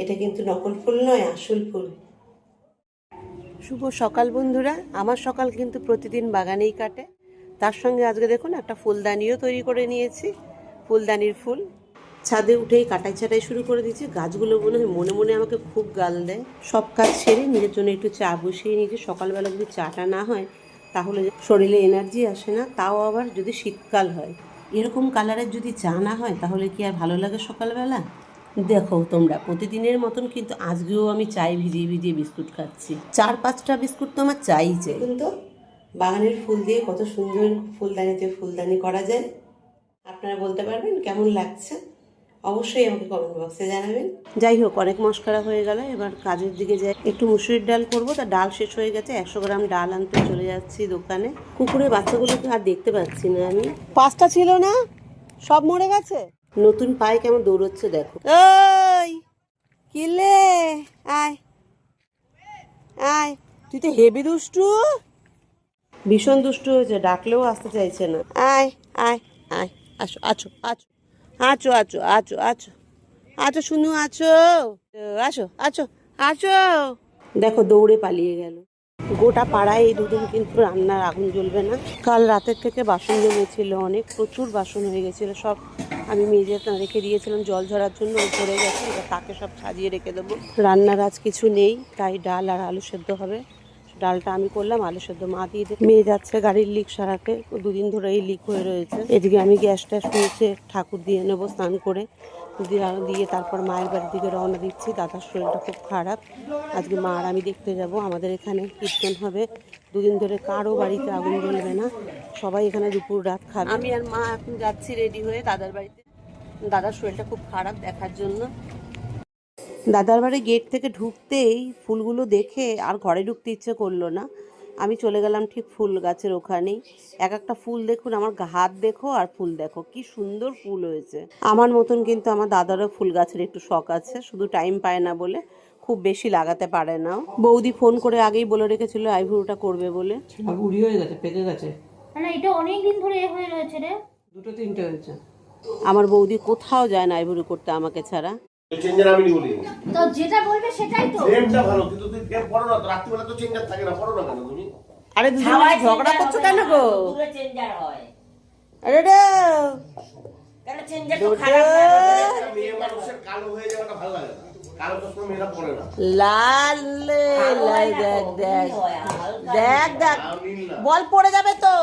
এটা কিন্তু নকল ফুল নয়, আসল ফুল। শুভ সকাল বন্ধুরা। আমার সকাল কিন্তু প্রতিদিন বাগানেই কাটে। তার সঙ্গে আজকে দেখুন একটা ফুলদানিও তৈরি করে নিয়েছি। ফুলদানির ফুল ছাদে উঠেই কাটাই ছাটাই শুরু করে দিয়েছি। গাছগুলো মনে মনে আমাকে খুব গাল দেয়। সব কাজ সেরে নিজের জন্য একটু চা বসিয়ে নিয়েছি। সকালবেলা যদি চাটা না হয় তাহলে শরীরে এনার্জি আসে না। তাও আবার যদি শীতকাল হয়, এরকম কালারের যদি চা না হয় তাহলে কি আর ভালো লাগে সকালবেলা? দেখো তোমরা, প্রতিদিনের মতন কিন্তু আজকেও আমি চাই ভিজিয়ে ভিজিয়ে বিস্কুট খাচ্ছি। 4-5টা বিস্কুট তো আমার চাই চাই। কিন্তু বাগানের ফুল দিয়ে কত সুন্দর ফুলদানিতে ফুলদানি করা যায়। আপনারা বলতে পারবেন কেমন লাগছে? অবশ্যই আমাকে কমেন্ট বক্সে জানাবেন। যাই হোক, অনেক মশকরা হয়ে গেল, এবার কাজের দিকে যাই। একটু মুসুরির ডাল করবো, তা ডাল শেষ হয়ে গেছে। 100 গ্রাম ডাল আনতে চলে যাচ্ছি দোকানে। কুকুরের বাচ্চাগুলোকে আর দেখতে পাচ্ছি না আমি। 5টা ছিল না, সব মরে গেছে। নতুন পায়ে কেমন দৌড়চ্ছে দেখো। ওই কিলে, আয় আয়, তুই তো হেবি দুষ্টু, ভীষণ দুষ্টু হয়েছে। ডাকলেও আসতে চাইছে না। আয় আয় আয়, আসো আছো আছো আছো আছো আছো আছো আছো শুনু, আছো আসো আছো আছো। দেখো দৌড়ে পালিয়ে গেল। গোটা পাড়ায় এই দুদিন কিন্তু রান্নার আগুন জ্বলবে না। কাল রাতের থেকে বাসন জমেছিল অনেক, প্রচুর বাসন হয়ে গেছিলো। সব আমি মেজে রেখে দিয়েছিলাম জল ঝরার জন্য, ভরে গেছে। এবার তাকে সব সাজিয়ে রেখে দেবো। রান্নার আজ কিছু নেই, তাই ডাল আর আলু সেদ্ধ হবে। ডালটা আমি করলাম, আলু সেদ্ধ মা দিয়ে দেবে। মেয়ে যাচ্ছে গাড়ির লিক সারাতে, 2 দিন ধরে এই লিক হয়ে রয়েছে। এদিকে আমি গ্যাস ট্যাস মুছে ঠাকুর দিয়ে নেবো স্নান করে, দিয়ে তারপর মায়ের বাড়ির দিকে রওনা দিচ্ছি। দাদার শরীরটা খুব খারাপ। আজকে মা আর আমি দেখতে যাব। আমাদের এখানে কীর্তন হবে। 2 দিন ধরে কারো বাড়িতে আগুন জ্বলবে না, সবাই এখানে দুপুর রাত খাবে। আমি আর মা এখন যাচ্ছি রেডি হয়ে দাদার বাড়িতে। দাদার শরীরটা খুব খারাপ, দেখার জন্য। দাদার বাড়ি গেট থেকে ঢুকতেই ফুলগুলো দেখে আর ঘরে ঢুকতে ইচ্ছে করলো না। আমি চলে গেলাম ঠিক ফুল গাছের ওখানেই। এক একটা ফুল দেখুন, আমার হাত দেখো আর ফুল দেখো, কি সুন্দর ফুল হয়েছে। আমার মতন কিন্তু আমার দাদারও ফুল গাছের একটু শখ আছে, শুধু টাইম পায় না বলে খুব বেশি লাগাতে পারে না। বৌদি ফোন করে আগেই বলে রেখেছিল আইভুরুটা করবে বলে। উড়ি হয়ে গেছে, পেকে গেছে। না এটা অনেক দিন ধরে হয়ে রয়েছে রে। 2-3টে হয়েছে। আমার বৌদি কোথাও যায় না আইভুরু করতে আমাকে ছাড়া। চেঞ্জার আমি বলি তো যেটা বলবে সেটাই তো। ফ্রেমটা ভালো, কিন্তু তুই ফ্রেম পড়ো না তো, রাত্রিবেলা তো চেঞ্জার থাকে না, পড়ো না কেন তুমি? আরে দুজনে ঝগড়া করছো কেন গো? দুটো চেঞ্জার হয়। আরে রে কেন চেঞ্জার তো খারাপ না। মেয়ে মানুষের কালো হয়ে যাওয়াটা ভালো লাগে না। কালো চশমা মেয়েরা পরে না। লাল লাই, দেখ দেখ দেখ দেখ, বল পড়ে যাবে তো।